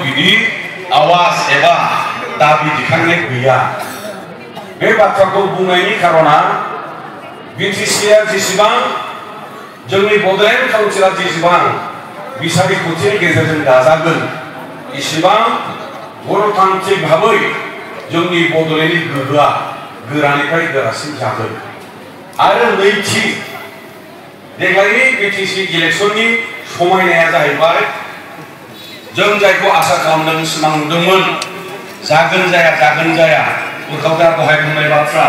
बिदि आवाज एबा दाबि दिखांनाय गैया। बे बाथ्राखौ बुंनायनि खारना बिटिसिआ जेसेबां जोंनि बड'लेण्ड काउन्सिला जेसेबां बिसायख'थिनि गेजेरजों दाजागोन इसेबां गणतान्त्रिक भाबै जोंनि बड'लेण्डनि गोहोआ गोरानिफ्राय गोरासिन जागोन। आरो नैथि देग्लायनि बिटिसि इलेक्शननि समायनाया जाहैबाय जों जायखौ आसा खालामदों सिमां नुदोंमोन जागोन जाया उरखावदा दहाय बुंनाय बाथ्रा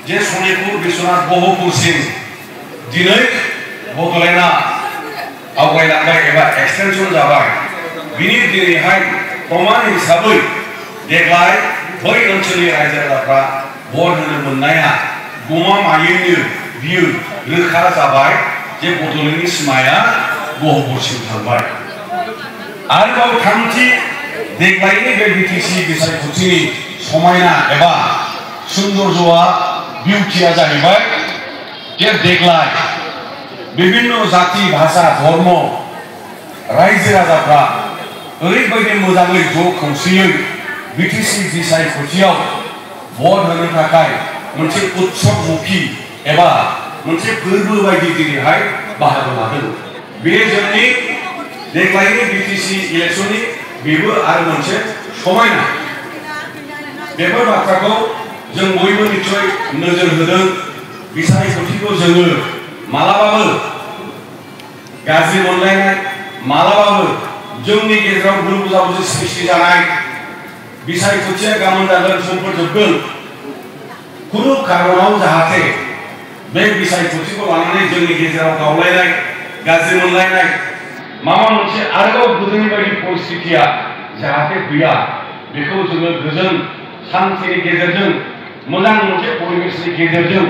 जे सनितपुर बिश्वनाथ गहपुरसिम दिनै बड'लेण्डआ आवगायलांबाय एबा एक्सटेनसन जाबाय। बिनि दिनैहाय प्रमाण हिसाबै देग्लाय बै ओनसोलनि रायजो राजाफ्रा भट होनो मोननाया गमामायैनो बियो रोखा जाबाय जे बड'लेण्डनि सिमाया गहपुरसिम थांबाय। आरोबाव थामथि देग्लायनि बे बिटिसि बिसायख'थिनि समायना एबा सौन्दर्यआ बिउटिया जाहैबाय जे देग्लाय विभिन्न जाति भाषा धर्म रायजो राजाफ्रा ओरैबायदि मोजाङै ज' खौसेयै बिटिसि बिसायख'थियाव भट होनो थाखाय मोनसे उत्सबमुखी एबा मोनसे फोरबो बायदि दिनैहाय बाहागो लादों। बे जोंनि देग्लायनि बिटिसि इलेक्शननि बेबो आरो मोनसे समायना। बेफोर बाथ्राखौ जों बयबो निश्चय नोजोर होदों। बिसायख'थिखौ जोङो मालाबाबो गाज्रि मोनलायनाय मालाबाबो जोंनि गेजेराव गुल गुजाबुजि सृष्टि जानाय बिसायख'थिया गाबोन जागोन समफोर जोबगोन खुनु खारनाव जाहाथे बे बिसायख'थिखौ लानानै जोंनि गेजेराव गावलायनाय गाज्रि मोनलायनाय माबा मोनसे आरोबाव गोदोनि बायदि परिस्थितिया जाहाथे गैया बेखौ जोङो गोजोन शान्तिनि गेजेरजों मोजां मोनसे परिबेशनि गेजेरजों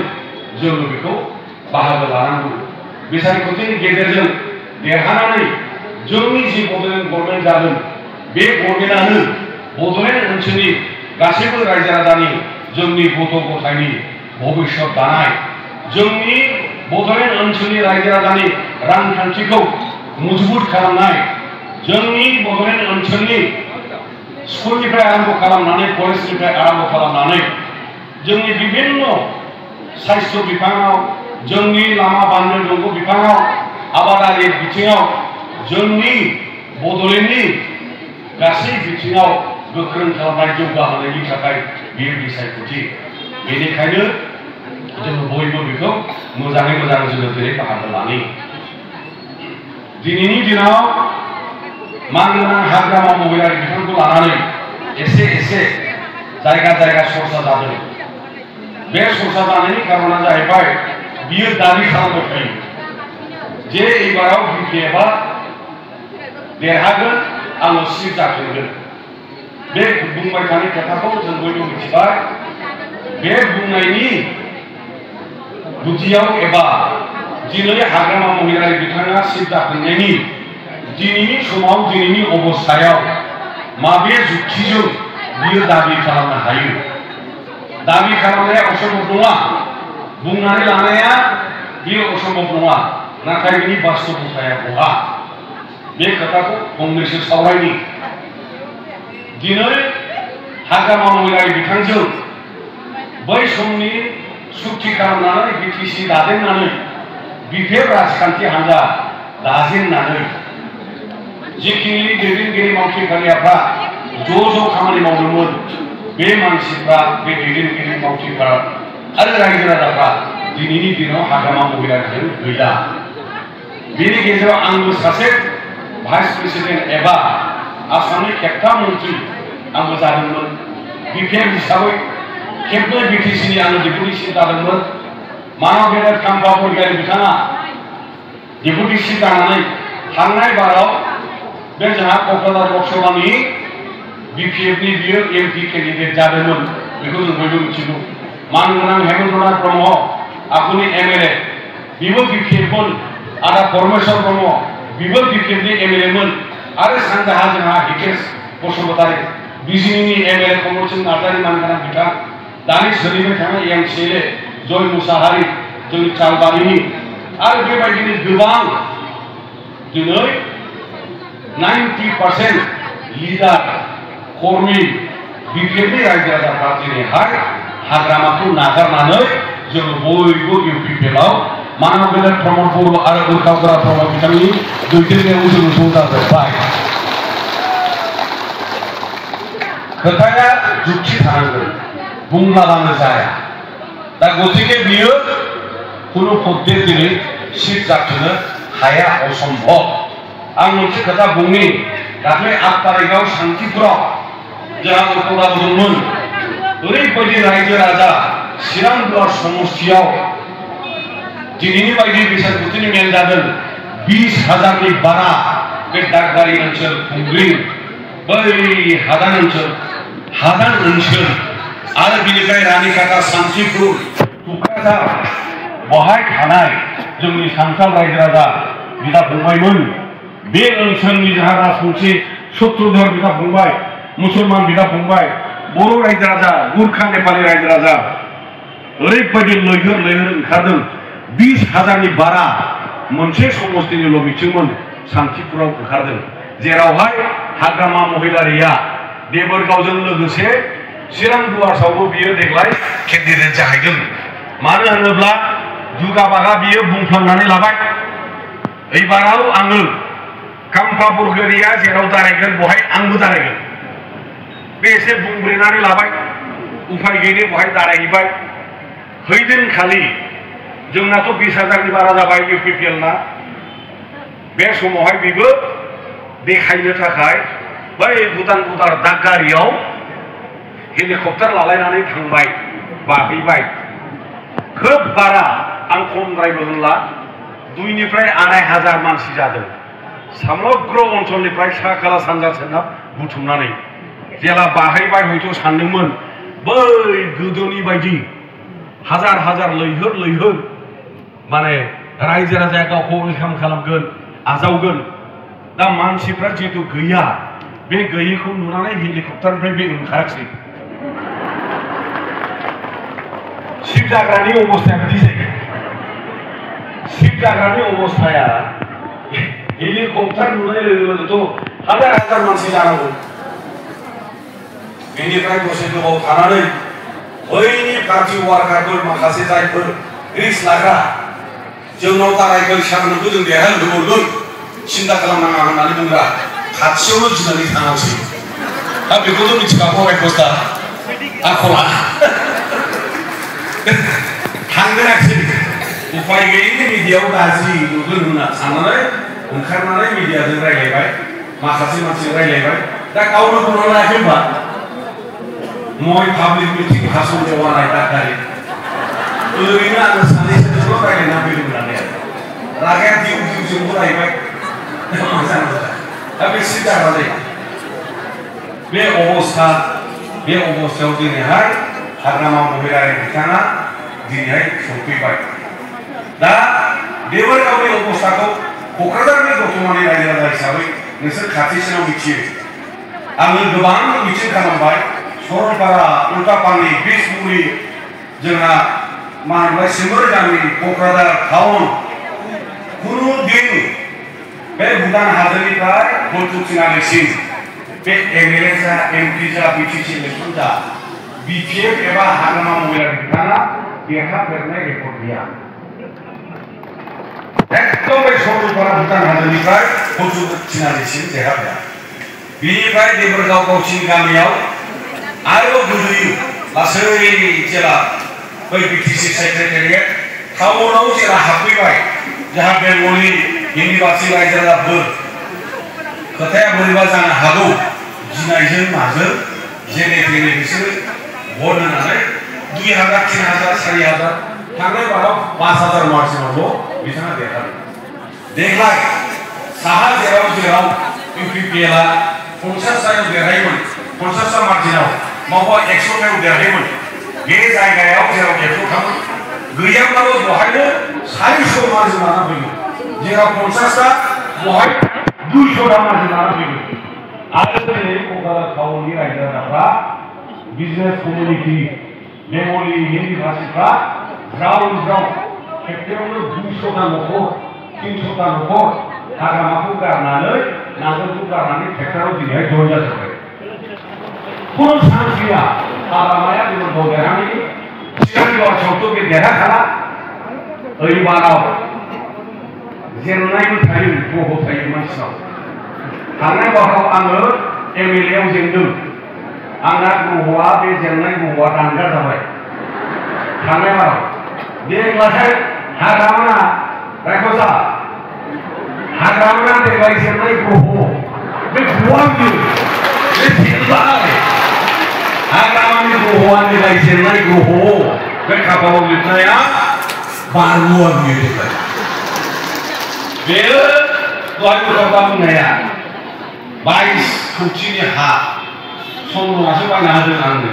जोङो बेखौ बाहागो लानांगौ। बिसायख'थिनि गेजेरजों देरहानानै जोंनि जि बड'लेण्ड गभर्नमेन्ट जागोन बे गभर्नमेन्टआनो बड'लेण्ड ओनसोलनि गासैबो रायजो राजानि जोंनि गथ' गथायनि भबिष्यत दानाय जोंनि बड'लेण्ड ओनसोलनि रायजो राजानि रांखान्थिखौ मजबुत खालामनाय जोंनि बड'लेण्ड ओनसोलनि स्कुलनिफ्राय आरम्भ खालामनानै कलेजनिफ्राय आरम्भ खालामनानै जोंनि विभिन्न साहित्य बिफानाव जोंनि लामा बान्दो दंग बिफानाव आबादारि बिथिङाव जोंनि बड'लेण्डनि गासै बिथिङाव गोख्रों खालामनाय जौगाहोनायनि थाखाय बेयो बिसायख'थि। बेनिखायनो जों बयबो बेखौ मोजाङै मोजां जोङो जेरै बाहागो लानि। दिनैनि दिनाव मानगोनां हाग्रामा महिलारि बिफानखौ लानानै एसे जायगा सरसा जादों। बे सरसा जानायनि खारना जाहैबाय बियो दाबि खालामबाय थायो जे एबाराव बिपिएफआ देरहागोन आङो सिट जाफिनगोन। बे बुंबाय थानाय खोथाखौ जों बयबो मिथिबाय। बे बुंनायनि गुदियाव एबा दिनै हाग्रामा महिलारि बिथाङा सिट जाफिननायनि दिनैनि समाव दिनैनि अबस्थायाव माबे जुक्तिजों बियो दाबि खालामनो हायो? दाबि खालामनाया असम्भब नङा, बुंनानै लानाया बियो असम्भब नङा, नाथाय बिनि बास्तबताया बहा बे खोथाखौ फंनैसो सावरायनि। दिनै हाग्रामा महिलारि बिथांजों बै समनि सुक्ति खालामनानै बिटिसि दाजेननानै बिपिएफ राजखान्थि हान्जा दाजेननानै जिखिनि दैदेनगिरि मावथिफारियाफ्रा ज' खामानि मावदोंमोन बे मानसिफ्रा बे दैदेनगिरि मावथिफार आरो रायजो राजाफ्रा दिनैनि दिनाव हाग्रामा महिलारिजों गैला। बेनि गेजेराव आंबो सासे भाइस प्रेसिडेन्ट एबा आसामनि खेबथाम मन्त्रि आंबो जादोंमोन। बिपिएफ हिसाबै खेबनै बिटिसिनि आङो डेपुटि चिफ जादोंमोन। मानाव गेदेर खाम्फा बरगयारि बिथाङा डेपुटि चिफ जानानै थांनाय बाराव बे जोंहा क'क्राझार लकसभानि बिपिएफनि बियो एमपि केन्डिडेट जादोंमोन। बेखौ जों बयबो मिथिगौ। मानगोनां हेमेन्द्रनाथ ब्रह्म आखुनि एमएलए बिबो बिपिएफमोन। आदा परमेश्वर ब्रह्म बिबो बिपिएफनि एमएलएमोन। आरो सानजाहा जोंहा हितेश बसुमतारी बिजिनिनि एमएलए कमलसिंह नार्जारी मानगोनां बिथां दानि सोलिबाय थानाय एमसिएलए जय मुसाहारि जोंनि चालबारिनि आरो बेबायदिनो गोबां दिनै 90% लिडार कर्मी बिफोरनि रायजो राजाफ्रा दिनैहाय हाग्रामाखौ नागारनानै जों बयबो इउपिपिएलआव मानव गेदेर प्रमद बर' आरो गोख्रावगोरा प्रमद बिथांनि दैदेननायाव जों ज' जाजोब्बाय। खोथाया जुक्ति थानांगोन बुंलाबानो जाया। दा गतिके बियो कुनु पद्धति दिनै सिट जाफिननो हाया असम्भव। आं मोनसे खोथा बुंनि दाख्लै 8 तारिखआव सान्तिपुराव जोंहा गथ'फोरा दंमोन ओरैबायदि रायजो राजा चिरां दुवार समष्टियाव दिनैनि बायदि बिसायख'थिनि मेल जादों 20,000नि बारा बे दागगारि ओनसोल खुंग्रिं बै हादान ओनसोल आरो बिनिफ्राय रानिखाता सान्तिपुर टुक्राझार बहाय थानाय जोंनि सान्थाल रायजो राजा बिदा फंबायमोन बे ओनसोलनि जोंहा राजबंशी शत्रुधर बिदा फंबाय मुसलमान बिदा फंबाय बर' रायजो राजा गुरखा नेपालि रायजो राजा ओरैबायदि लैहोर ओंखारदों 20,000नि बारा मोनसे समष्टिनिल' मिथिंमोन सान्तिपुराव ओंखारदों जेरावहाय हाग्रामा महिलारिया देबोरगावजों लोगोसे चिरां दुवार्सआवबो बियो देग्लाय केन्डिडेट जाहैदों। मानो होनोब्ला दुगा बागा बियो बुंफ्लांनानै लाबाय एबाराव आङो काम्फा बरगोरिया जेराव दारायगोन बहाय आंबो दारायगोन बे एसे बुंब्रेनानै लाबाय उफाय गैयै बहाय दारायहैबाय। हैदिनखालि जोंनाथ' 20,000नि बारा जाबाय इउपिपिएलना बे समावहाय बेबो देखायनो थाखाय बै भुटान बर्डार दागगारियाव हेलिकप्टार लालायनानै थांबाय बाहैबाय। खोब बारा आं खमद्रायबो होनला 2निफ्राय 2,500 मानसि जादों समग्र ओनसोलनिफ्राय सा खोला सानजा सोनाब बुथुमनानै जेला बाहैबाय हयथ' सानदोंमोन बै गोदोनि बायदि हाजार लैहोर माने रायजो राजाया गावखौ वेलकाम खालामगोन आजावगोन। दा मानसिफ्रा जिहेतु गैया बे गैयैखौ नुनानै हेलिकप्टारनिफ्राय बे ओंखाराखिसै। शिब जाग्रानि अबस्थाया बिदि जायो। शिब जाग्रानि अबस्थाया हेलिकप्टार नुनाय लोगो लोगोथ' हाजार मानसि जानांगौ। बेनिफ्राय दसे गोबाव थानानै बैनि पार्टी वार्कारफोर माखासे जायफोर रिक्स लाग्रा जोंनाव दारायगोन सारनोबो जों देरहाहोहरगोन सिन्था खालामनाङा होननानै बुंग्रा खाथियावनो गिनानै थाङासै। दा बेखौथ' मिथिखागौ रायखसदा आखला थांगोनाखिसै उफाय गैयैनि मिडियायाव गाज्रि नुगोन होनना साननानै ओंखारनानै मिडियाजों रायलायबाय माखासे मानसिजों रायलायबाय। दा गावनो बुंना लायाखै होनबा मय पाब्लिक मिटिं भाषण देवानाय दागगारि ओरैनो आङो सानैसोजोंल' रायलायना फैदों होननानै रागाया दिउ रायबाय दा बे सिट जाग्रा जायो। बे अबस्थायाव दिनैहाय हाग्रामा महिलारि बिथाङा दिनैहाय सफैबाय। दा देबोरगावनि अबस्थाखौ क'क्राझारनि दतमानि रायजो राजा हिसाबै नोंसोर खाथिसिनाव मिथियो। आङो गोबां मिथिं खालामबाय सरलपारा उल्टापानि बिसमुरि जोंहा मा होनबाय सिमोर गामि क'क्राझार टाउन खुनु दिन बे भुटान हादोरनिफ्राय बलथुथिनानिसिम बे एमएलए जा एमपि जा बिटिसि इलेक्सन जा बिपिएफ एबा हाग्रामा महिलारि बिथाङा देरहाफेरनाय रेकर्ड गैया। एकदम बे सरलपारा भुटान हादोरनिफ्राय बलथुथिनानिसिम देरहाफेरा। बिनिफ्राय देबोरगाव गावसिनि गामियाव आरो गोदोयो लासै जेला बै बिटिसि सेक्रेटारियेट टाउनाव जेला हाबफैबाय जोंहा बेंगलि हिन्दी रायजो राजाफोर खोथाया बोरैबा जानो हागौ गिनायजों माजों जेने थेने बिसोरो भट होनानै 2,000 3,000 4,000 थांनाय बाराव 5,000 मार्जिनावल' बिथाङा देरहादों। देग्लाय साहा जेराव इउपिपिएलआ 50 देरहायोमोन 50 मार्जिनाव मावबा 100 देरहायोमोन बे जायगायाव जेराव 100 गैयाब्लाबो बहायनो 400 मार्जिन लाना फैगोन जेराव 50 बहाय 200 मार्जिन लाना फैगोन। आरो दिनै क'क्राझार टाउननि रायजो राजाफ्रा बिजनेस कमिउनिटि बेंगलि हिन्दी भाषिफ्रा ज्राव खेबसेयावनो 200 न'खर 300 न'खर हाग्रामाखौ गारनानै नांगोलखौ गारनानै ट्रेक्टराव दिनैहाय जइन जाजोब्बाय खुनु चान्स गैया हाग्रामाया गुबुनखौ देरहानायनि सिगांनि बाथ्रायावथ' बे देरहाखाला ओइबाराव जेननायबो थायो ग्रह थायो मानसिनाव थांनाय बाराव आङो एमएलए आव जेनदों आंना ग्रहआ बे जेननाय ग्रहआ दानगार जाबाय थांनाय बाराव देग्लायहाय हाग्रामा रायख'सा हाग्रामा देग्लाय जेननाय ग्रह बे ग्रहआनो बे जेनबाय हाग्रामानि ग्रहआ देग्लाय जेननाय ग्रह बे खाफालाव लिरनाया बारुआ बियो बेयो दहाय गथ'फ्रा बुंनाया 22 कौटिनि हा चन्द्रनासो बायना होदों आंनो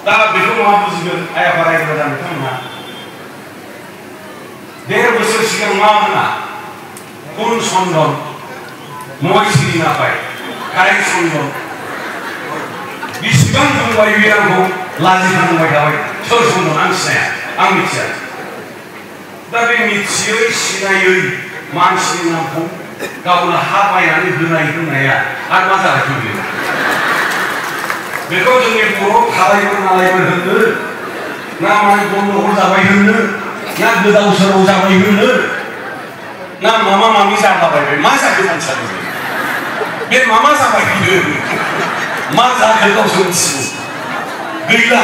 दा बेखौ मा बुजिगोन आइ आफा रायजो राजा बिथांमोनहा 1.5 बोसोर सिगां मा होना कुन चन्दन नय सिरि नापाय काय चन्दन बेसेबां बुंबाय बे आंखौ लाजिनांबाय थाबाय सोर चन्दन आं सिनाया आं मिथिया दा बे मिथियै सिनायै मानसिनि नामखौ गावनो हा बायनानै होनाया आरो मा जाखो बेयो बेखौ जोंनि बर' खालायबो नालायबो होनो ना माने गन्दगल जाबाय होनो ना गोदाव सोराव जाबाय होनो ना मामा मामि जाबाय मा जाखो मानसिया बे मामा जाबाय बियो मा जाखो गावसोर मिथिगौ गैला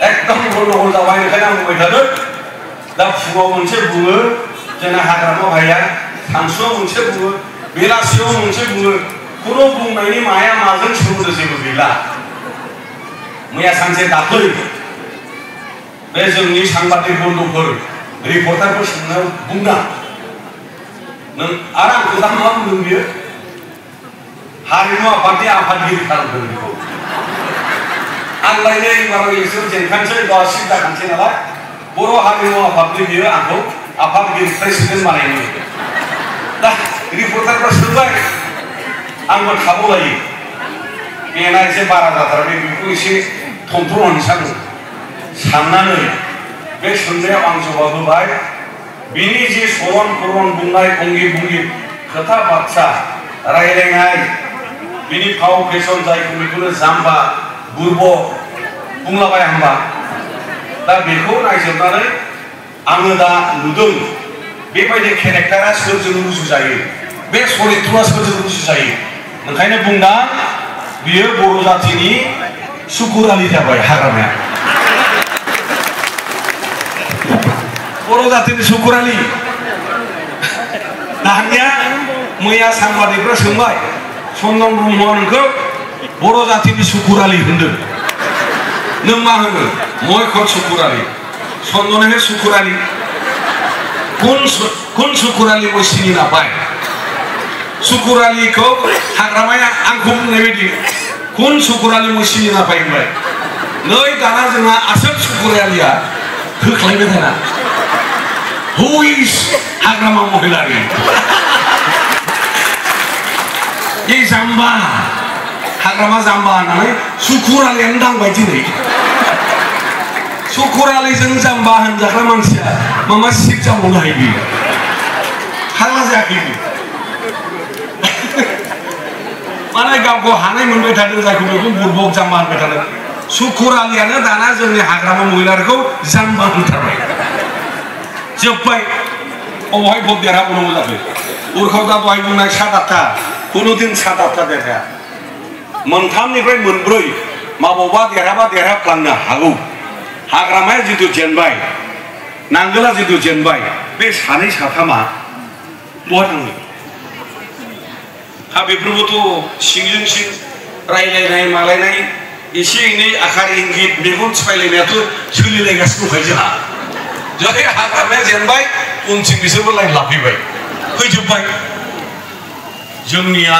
एकदम गन्दगल जाबाय ओंखायनो आं बुंबाय थादों दा फुङाव मोनसे बुङो जोंना हाग्रामा भाइया सानसुआव मोनसे बुङो बेलासियाव मोनसे बुङो खुनु बुंनायनि माया माजों सोमोन्दो जेबो गैला मैया सानसे दाख्लै बे जोंनि सांबादिक बन्धुफोर रिपर्टारफोर सोंनायाव बुंदों नों आरो आंखौ दा मा बुंदों बियो हारिमु आफादनि आफादगिरि खालामदों बेखौ आंलायनो एबाराव एसे जेनखानसै बा सिद्धाखानसै नालाय बर' हारिमु आफादनि बियो आंखौ आफादगिरि प्रेसिडेन्ट बानायनो दा रिपर्टारफ्रा सोंबाय आंबो खाबु लायो बेना एसे बारा जाथारबाय बेखौ एसे थमथमनानै साननानै बे सोंनायाव आं जवाब होबाय बिनि जे सरन परन बुंनाय अंगि बुंगि खोथा बाथ्रा रायलायनाय बिनि फाव फेसन जायखौ बेखौनो जाम्बा गुरब बुंलाबाया होमबा दा बेखौ नायजोबनानै आङो दा नुदों बेबायदि केरेक्टारा सोरजों रुजुजायो बे चरित्रआ सोरजों रुजुजायो ओंखायनो बुंदा बियो बर' जातिनि सुकुरालि जाबाय हाग्रामाया बर' जातिनि सुकुरालि दानिया मैया सांबादिकफ्रा सोंबाय चन्दन ब्रह्मआ नोंखौ बर' जातिनि सुकुरालि होनदों नों मा होनो मयखर सुकुरालि चन्दन सुकुरालि कौन सुकुरालि को सिनि नापाय सुकुरालि को हाग्रामाया आंखौ बुंनाय बायदि कौन सुकुरालि को सिनि नापाय होनबाय नै दाना जोंहा आसोल सुकुरालिया होख्लायबाय दाना हु इज हाग्रामा महिलारि ये जाम्बा हाग्रामा जाम्बा होननानै सुकुरालियानो दांबाय दिनै सुकुरालिजों जाम्बा होनजाग्रा मानसिया मामा सिट जाबावनो हायो बियो हाला जायाखै माने गावखौ हानाय मोनबाय थादों जायखौ बेखौ बुरबक जाम्बा होनबाय थादों सुकुरालियानो दाना जोंनि हाग्रामा महिलारिखौ जाम्बा होनथारबाय जोब्बाय अबहाय भट देरहाबावनांगौ जाखो उरखाव दा दहाय बुंनाय 7-8 खुनुदिन 7-8 देरहाया मोनथामनिफ्राय मोनब्रै माबावबा देरहाबा देरहाफ्लांनो हागौ हाग्रामाया जितु जेनबाय नांगोला जितु जेनबाय बे सानै साथामा बहा थाङो हा बेफोरबोथ' सिंजों सिं रायलायनाय मालायनाय एसे एनै आखार इंगित मेगन थिफायलायनायाथ' सोलिलायगासिनो दंखायो जोंहा जुदि हाग्रामाया जेनबाय उनथिं बिसोरबो लाइन लाफैबाय फैजोब्बाय जोंनिया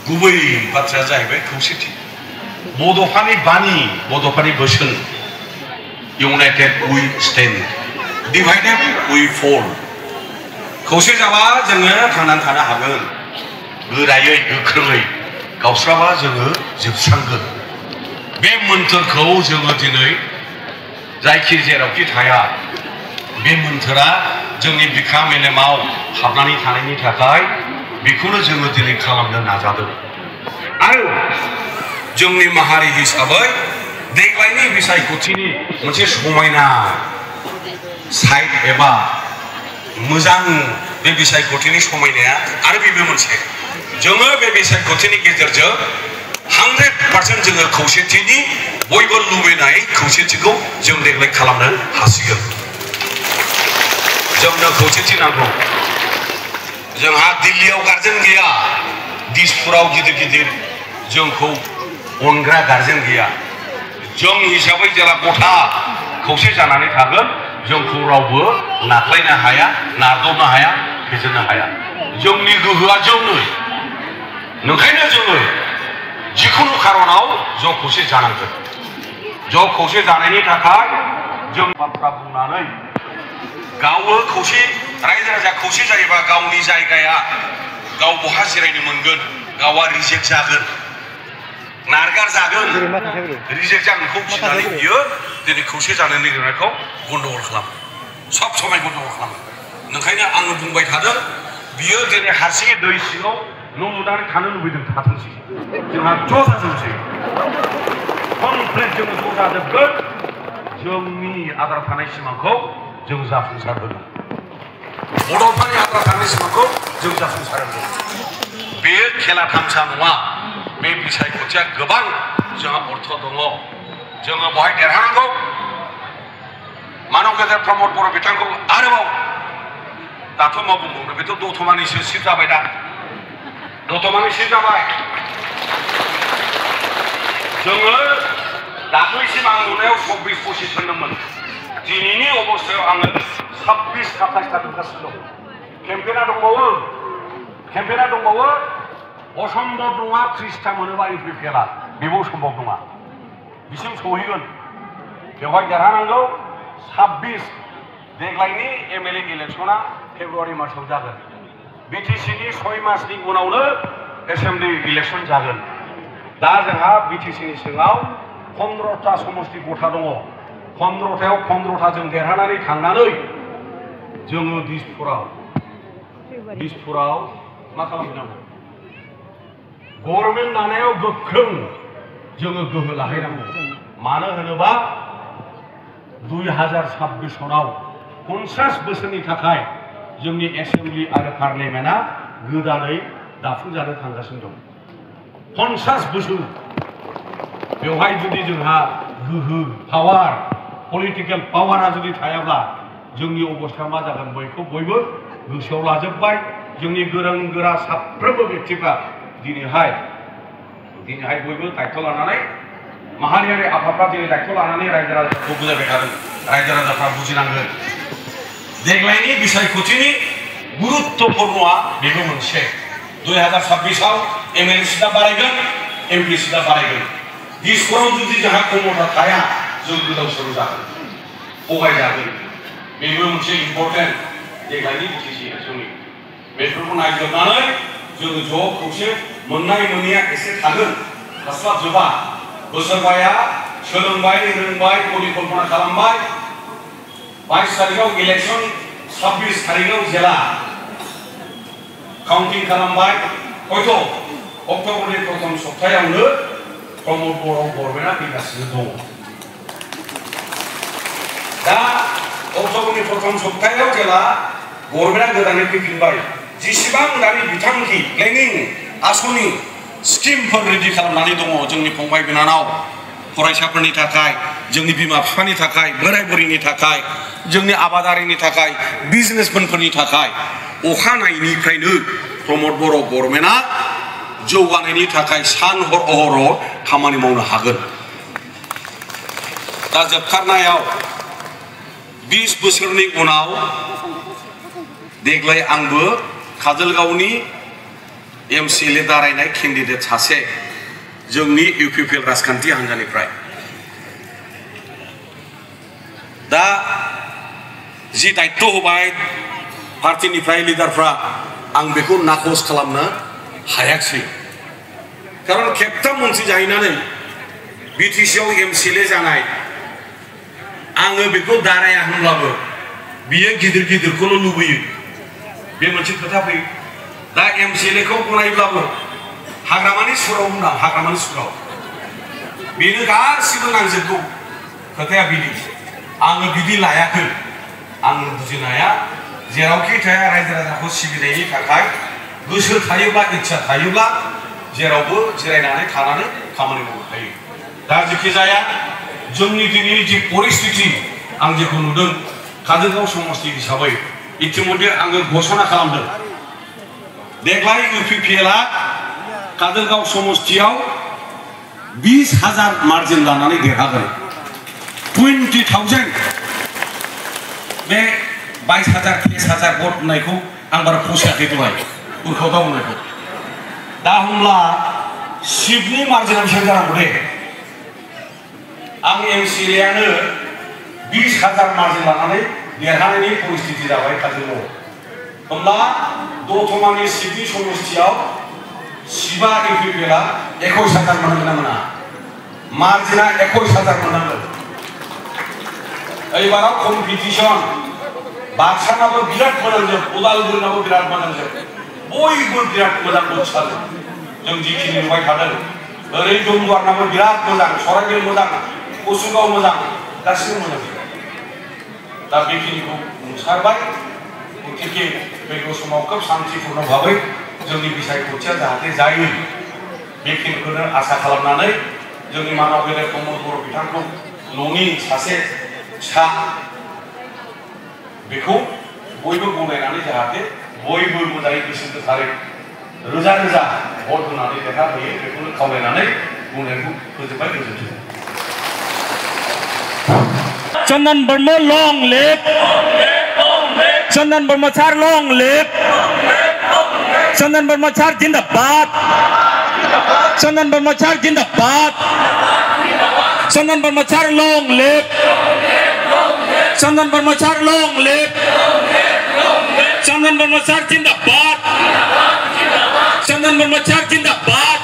गुबै बाथ्राया जाहैबाय खौसेथि बड'फानि बानी बड'फानि बोसोन united we stand divided we fall खौसे जाबा जोङो थांनानै थानो हागोन गोरायै गोख्रोङै गावस्राबा जोङो जोबस्रांगोन बे मोन्थोरखौ जोङो दिनै जायखि जेरावखि थाया बे मोन्थोरा जोंनि बिखा मेलेमाव हाबनानै थानायनि थाखाय बेखौनो जोङो दिनै खालामनो नाजादों। आरो जोंनि माहारि हिसाबै देग्लायनि बिसायख'थिनि मोनसे समायना साइड एबा मोजां बे बिसायख'थिनि समायनाया आरो बेबो मोनसे जोङो बे बिसायख'थिनि गेजेरजों 100% जोङो खौसेथिनि बयबो लुबैनाय खौसेथिखौ जों देग्लाय खालामनो हासिगोन। जोंनो खौसेथि नांगौ। जोंहा दिल्लीयाव गार्जेन गैया, दिसपुराव गिदिर गिदिर जोंखौ अनग्रा गार्जेन गैया। जों हिसाबै जेला गथा खौसे जानानै थागोन जोंखौ रावबो नाख्लायनो हाया, नारदबनो हाया, फेजेननो हाया। जोंनि गोहोआ जोंनो। ओंखायनो जोङो जिखुनु खारनाव ज' खौसे जानांगोन। ज' खौसे जानायनि थाखाय जों बाथ्रा बुंनानै गावो खौसे रायजो राजा खौसे जायोबा गावनि जायगाया गाव बहा जिरायनो मोनगोन, गावआ रिजेक्ट जागोन, नारगार जागोन, रिजेक्ट जागोनखौ मिथिनानै बियो दिनै खौसे जानो नागिरनायखौ गन्दगल खालामो, सब समाय गन्दगल खालामो। ओंखायनो आङो बुंबाय थादों बियो दिनै हारसिङै दै सिङाव न' लुनानै थानो लुबैदों थाथोंसै, जोंहा ज' जाजोबसै, कमप्लिट जोङो ज' जाजोबगोन, जोंनि आद्रा थानाय सिमांखौ जों जाफुंसार होगोन, बड'फानि आद्रा थानाय सिमांखौ जों जाफुंसार होगोन। बे खेला थामसा नङा, बे बिसायख'थिया गोबां जोंहा अर्थ दङ। जोङो बहाय देरहानांगौ। मानव गेजेर प्रमद बर' बिथांखौ आरोबाव दाथ' मा बुंबावनो, बेथ' दतमानिसो सिट जाबाय, दा दतमानि सिट जाबाय। जोङो दाख्लैसिम आं नुनायाव 24-25 होनदोंमोन, दिनैनि अबस्थायाव आङो 26-27 नुगासिनो दं। केम्पेना दंबावो, असम्भब नङा 30टा मोनोबा इउपिपिएलआ, बेबो सम्भब नङा, बिसिम सहैगोन। बेवहाय देरहानांगौ। 26 देग्लायनि एमएलए इलेक्सना फेब्रुवारि मासाव जागोन। बिटिसिनि 6 मासनि उनावनो एसेम्बलि इलेक्सन जागोन। दा जोंहा बिटिसिनि सिङाव 15टा समष्टि गथा दङ। 15टायाव 15टा जों देरहानानै थांनानै जोङो दिसपुराव मा खालामनांगौ, गभर्नमेन्ट दानायाव गोख्रों जोङो गोहो लाहैनांगौ। मानो होनोबा 2026 सनाव 50 बोसोरनि थाखाय जोंनि एसेम्बलि आरो पार्लियामेन्टआ गोदानै दाफुंजानो थांगासिनो दं। 50 बोसोर बेवहाय जुदि जोंहा गोहो पावार पलिटिकेल पावारा जुदि थायाब्ला जोंनि अबस्थाया मा जागोन बयबो गोसोआव लाजोबबाय। जोंनि गोरों गोरा साफ्रोमबो व्यक्तिफ्रा दिनैहाय बयबो दायित्व लानानै माहारियारि आफादफ्रा दिनै दायित्व लानानै रायजो राजाखौ बुजायबाय थादों। रायजो राजाफ्रा बुजिनांगोन देग्लायनि बिसायख'थिनि गुरुत्वपूर्णआ बेबो मोनसे। 2026आव एमएलए सिटआ बारायगोन, एमपि सिटआ बारायगोन। दिसपुराव जुदि जोंहा खमथा थाया जों गोदाव सोराव जागोन, थगायजागोन। बेबो मोनसे इम्पर्टेन्ट देग्लायनि बिटिसि इलेक्सननि। बेफोरखौ नायजोबनानै जोङो ज' खौसे मोननाय मोनैया एसे थागोन, हास्लाबजोबा। बोसोरबाया सोलोंबाय, रोंबाय, परिकल्पना खालामबाय। 22 तारिखआव इलेक्सन, 26 तारिखआव जेला काउन्टिं खालामबाय। हयथ' अक्ट'बरनि प्रथम सप्तायावनो प्रमद बर' गभर्नमेन्टआ फैगासिनो दङ। दा अक्ट'बरनि प्रथम सप्तायाव जेला गभर्नमेन्टआ गोदानै फैफिनबाय, जेसेबां दानि बिथांखि प्लेनिं आसनि स्किमफोर रेडि खालामनानै दङ जोंनि फंबाय बिनानाव फरायसाफोरनि थाखाय, जोंनि बिमा बिफानि थाखाय, बोराय बुरैनि थाखाय, जोंनि आबादारिनि थाखाय, बिजनेसमेनफोरनि थाखाय, अखानायनिफ्रायनो प्रमद बर' गभर्नमेन्टआ जौगानायनि थाखाय सान हर अहर खामानि मावनो हागोन। दा जोबथारनायाव 20 बोसोरनि उनाव देग्लाय आंबो काजलगावनि एमसिएलए दारायनाय केन्डिडेट सासे जोंनि इउपिपिएल राजखान्थि हान्जानिफ्राय। दा जि दायित्व होबाय पार्टिनिफ्राय लिडारफ्रा, आं बेखौ नाखस खालामनो हायाखिसै। खारन खेबथाम मन्थ्रि जाहैनानै बिटिसिआव एमसिएलए जानाय, आङो बेखौ दाराया होनब्लाबो बियो गिदिर गिदिरखौल' लुबैयो बे मोनसे खोथा फैयो दा MCLA खौ गनायब्लाबो हाग्रामानि सुराव बुंदां हाग्रामानि सुराव बेनो गासिबो नांजोबगौ खोथाया बिदि आङो बिदि लायाखै आं बुजिनाया जेरावखि थाया रायजो राजाखौ सिबिनायनि थाखाय गोसो थायोब्ला इच्छा थायोब्ला जेरावबो जिरायनानै थानानै खामानि मावनो हायो दा जेखि जाया जोंनि दिनैनि जि परिस्थिति आं जेखौ नुदों काजलगांव समष्टि हिसाबै इतिमध्य आङो घोषणा खालामदों देग्लाय UPPL आ काजलगांव समष्टियाव 20,000 मार्जिन लानानै देरहागोन 20,000 बे 22,000 23,000 भट होननायखौ आं बारा फसायाखै दहाय उरखाव होननायखौ दा होमब्ला सिटनि मार्जिना बेसेबां जानांगौ दे आं MCLA आनो 20,000 मार्जिन लानानै देरहानायनि परिस्थिति जाबाय काजलगांव होमब्ला दतमानि सिटनि समष्टियाव सिबा UPPL आ 21,000 मोननांगोन ना मोना मार्जिना 21,000 मोननांगोन एबाराव कम्पिटिशन बाक्सानाबो बिराद मोजांजोब उदालगुरिनाबो बिराद मोजांजोब बयबो बिराद मोजां मोसादों जों जिखिनि नुबाय थादों ओरै दमगारनाबो बिराद मोजां सराइबिल मोजां कसुगाव मोजां गासिबो मोजां दा बेखिनिखौ नुसारबाय गतिके फैगौ समाव खोब शान्तिपूर्ण भाबै जोंनि बिसायख'थिया जाहाथे जायो बेखिनिखौनो आसा खालामनानै जोंनि मानाव गेदेर प्रमद बर' बिथांखौ न'नि सासे फिसा बेखौ बयबो गनायनानै जाहाथे बयबो मोजाङै गोसो गोथारै रोजा रोजा भट होनानै देरहाहोयो बेखौनो खावलायनानै बुंनायखौ फोजोबबाय गोजोन्थों Chandan Burma long live Chandan Burma sir long live Chandan Burma sir jindabad Chandan Burma sir jindabad Chandan Burma sir long live Chandan Burma sir long live Chandan Burma sir jindabad Chandan Burma sir jindabad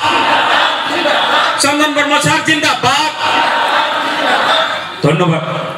Chandan Burma sir jindabad ধন্যবাদ